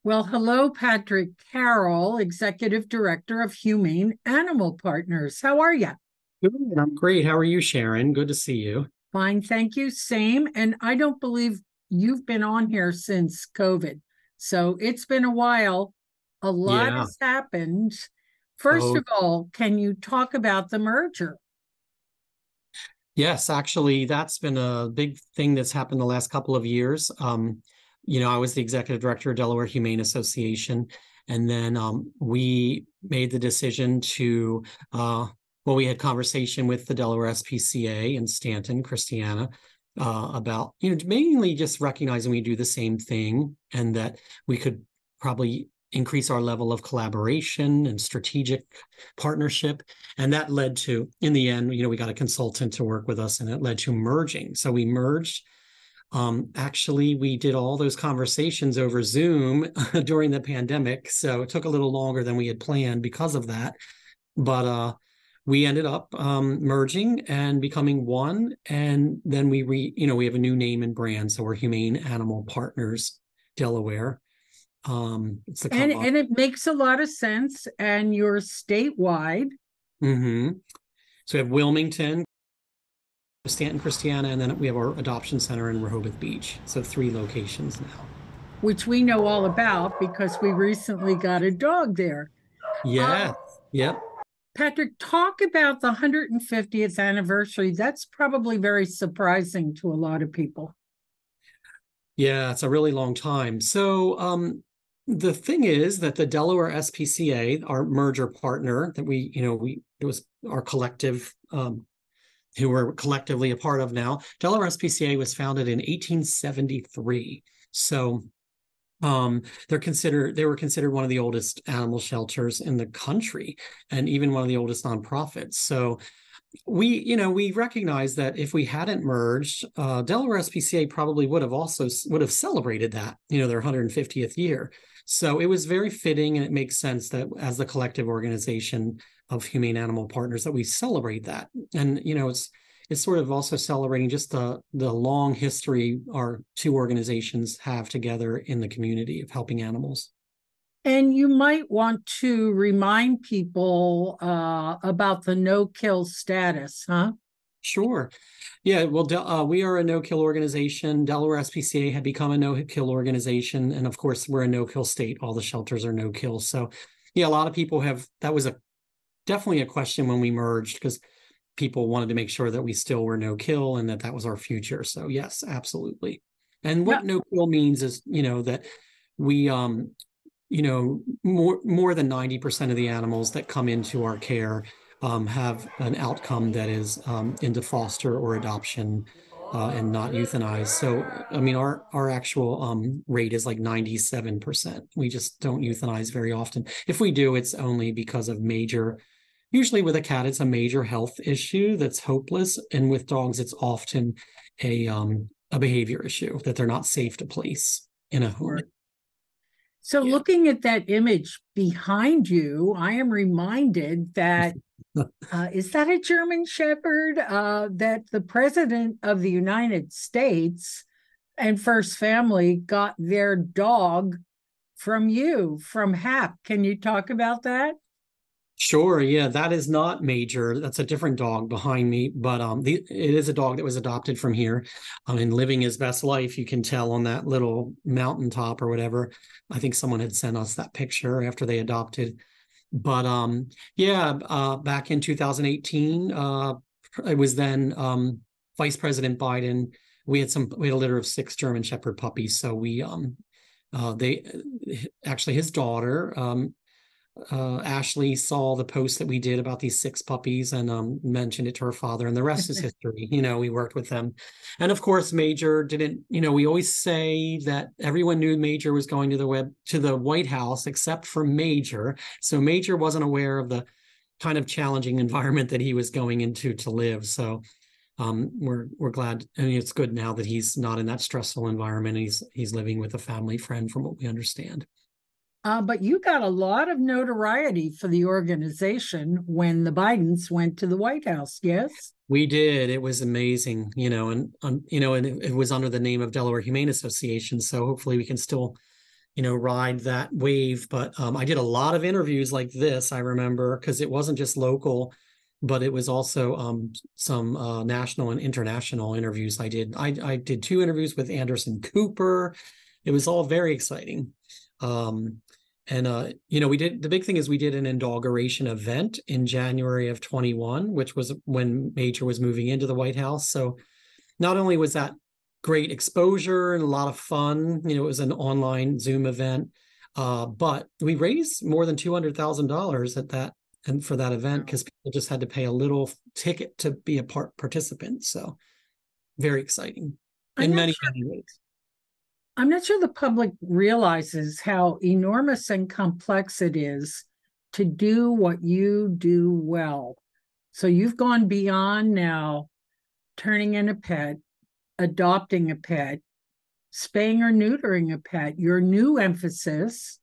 Well, hello, Patrick Carroll, Executive Director of Humane Animal Partners. How are you? Good. I'm great. How are you, Sharon? Good to see you. Fine, thank you. Same. And I don't believe you've been on here since COVID. So it's been a while. A lot Yeah. has happened. First Oh, of all, can you talk about the merger? yes. Actually, that's been a big thing that's happened the last couple of years. I was the executive director of Delaware Humane Association, and then we made the decision to, we had conversation with the Delaware SPCA in Stanton, Christiana, about, mainly just recognizing we do the same thing and that we could probably increase our level of collaboration and strategic partnership. And that led to, in the end, we got a consultant to work with us and it led to merging. So we merged. Actually, we did all those conversations over Zoom during the pandemic. So it took a little longer than we had planned because of that. But we ended up merging and becoming one. And then we have a new name and brand. So we're Humane Animal Partners, Delaware. It's the And company. and it makes a lot of sense. And you're statewide, Mm-hmm. So we have Wilmington, Stanton, Christiana, and then we have our adoption center in Rehoboth Beach. So three locations now. which we know all about because we recently got a dog there. Yeah. Yep. Patrick, talk about the 150th anniversary. That's probably very surprising to a lot of people. Yeah, it's a really long time. So the thing is that the Delaware SPCA, our merger partner that it was our collective who we're collectively a part of now. Delaware SPCA was founded in 1873. So they were considered one of the oldest animal shelters in the country and even one of the oldest nonprofits. So we recognize that if we hadn't merged, Delaware SPCA probably would have celebrated that, their 150th year. So it was very fitting, and it makes sense that as the collective organization of Humane Animal Partners that we celebrate that. And it's sort of also celebrating just the long history our two organizations have together in the community of helping animals. And you might want to remind people about the no kill status, huh? Sure. Yeah, well, we are a no-kill organization. Delaware SPCA had become a no-kill organization, and of course, we're a no-kill state. All the shelters are no-kill. So, yeah, a lot of people have. That was definitely a question when we merged because people wanted to make sure that we still were no-kill and that was our future. So, yes, absolutely. And No. what no-kill means is, that we, more than 90% of the animals that come into our care have an outcome that is into foster or adoption and not euthanized. So, I mean, our actual rate is like 97%. We just don't euthanize very often. If we do, it's only because of usually with a cat, it's a major health issue that's hopeless. And with dogs, it's often a behavior issue that they're not safe to place in a home. Sure. So, Yeah. looking at that image behind you, I am reminded that is that a German Shepherd? That the President of the United States and First Family got their dog from you, from HAP. Can you talk about that? Sure, yeah, that is not Major. That's a different dog behind me, but it is a dog that was adopted from here, and living his best life. You can tell on that little mountaintop or whatever. I think someone had sent us that picture after they adopted. But yeah, back in 2018, it was then Vice President Biden. We had a litter of 6 German Shepherd puppies. So they actually his daughter Ashley saw the post that we did about these 6 puppies and mentioned it to her father, and the rest is history. We worked with them, and of course, Major didn't. We always say that everyone knew Major was going to the White House except for Major, so Major wasn't aware of the kind of challenging environment that he was going into to live. So we're glad. I mean, it's good now that he's not in that stressful environment. He's living with a family friend, from what we understand. But you got a lot of notoriety for the organization when the Bidens went to the White House, yes? We did. It was amazing, and it was under the name of Delaware Humane Association. So hopefully we can still, ride that wave. But I did a lot of interviews like this, I remember, because it wasn't just local, but it was also some national and international interviews I did. I did 2 interviews with Anderson Cooper. It was all very exciting. We did, the big thing is we did an inauguration event in January of 21, which was when Major was moving into the White House. So not only was that great exposure and a lot of fun, it was an online Zoom event, but we raised more than $200,000 at that and for that event, because people just had to pay a little ticket to be a participant. So very exciting in many ways. I'm not sure the public realizes how enormous and complex it is to do what you do well. So you've gone beyond now turning in a pet, adopting a pet, spaying or neutering a pet. Your new emphasis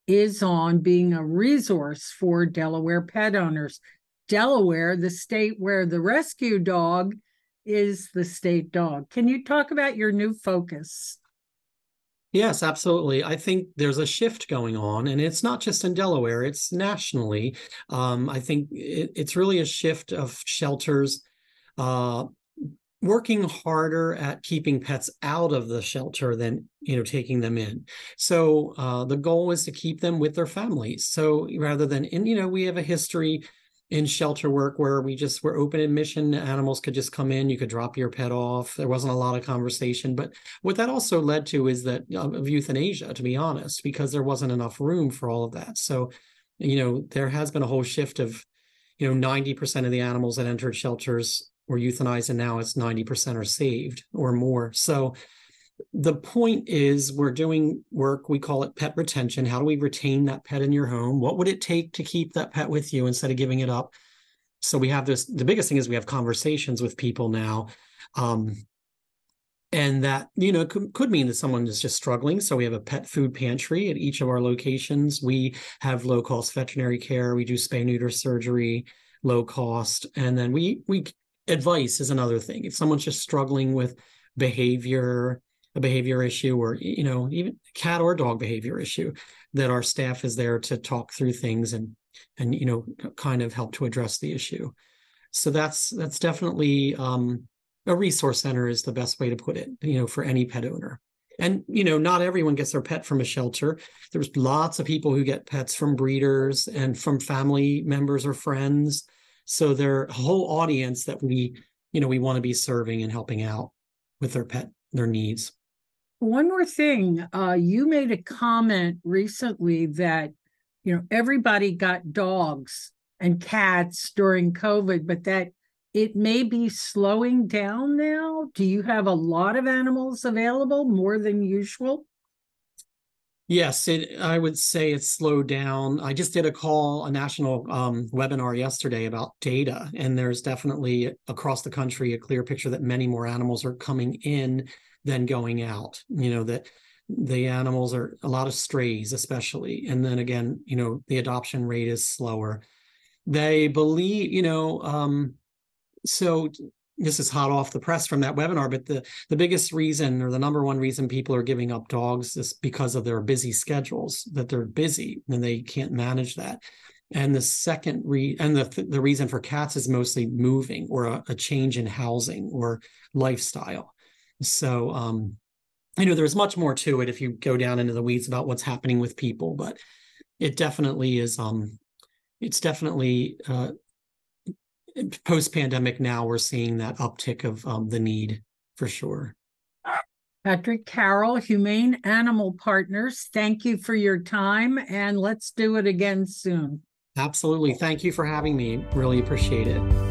is on being a resource for Delaware pet owners. Delaware, the state where the rescue dog is the state dog. Can you talk about your new focus? Yes, absolutely. I think there's a shift going on, and it's not just in Delaware, it's nationally. I think it's really a shift of shelters working harder at keeping pets out of the shelter than taking them in. So the goal is to keep them with their families. So rather than we have a history in shelter work where we're open admission, animals could just come in, you could drop your pet off. There wasn't a lot of conversation. But what that also led to is that of euthanasia, to be honest, because there wasn't enough room for all of that. So, there has been a whole shift of, 90% of the animals that entered shelters were euthanized, and now it's 90% are saved or more. So the point is, we're doing work, we call it pet retention. How do we retain that pet in your home? What would it take to keep that pet with you instead of giving it up? So we have this, the biggest thing is we have conversations with people now. And that, could mean that someone is just struggling. So we have a pet food pantry at each of our locations. We have low cost veterinary care. We do spay neuter surgery, low cost. And then we advice is another thing. If someone's just struggling with a behavior issue, or even cat or dog behavior issue, that our staff is there to talk through things and kind of help to address the issue. So that's definitely a resource center is the best way to put it, for any pet owner. And not everyone gets their pet from a shelter. There's lots of people who get pets from breeders and from family members or friends. So they're a whole audience that we want to be serving and helping out with their needs. One more thing, you made a comment recently that, everybody got dogs and cats during COVID, but that it may be slowing down now. Do you have a lot of animals available, more than usual? Yes, I would say it's slowed down. I just did a national webinar yesterday about data, and there's definitely across the country a clear picture that many more animals are coming in than going out. That the animals are a lot of strays, especially. And then again, the adoption rate is slower. They believe, so this is hot off the press from that webinar, but the biggest reason, or the number one reason people are giving up dogs, is because of their busy schedules, that they're busy and they can't manage that. And the second the reason for cats is mostly moving, or a change in housing or lifestyle. So, there's much more to it if you go down into the weeds about what's happening with people, but it definitely is, it's definitely, post-pandemic now, we're seeing that uptick of the need for sure. Patrick Carroll, Humane Animal Partners, thank you for your time, and let's do it again soon. Absolutely. Thank you for having me. Really appreciate it.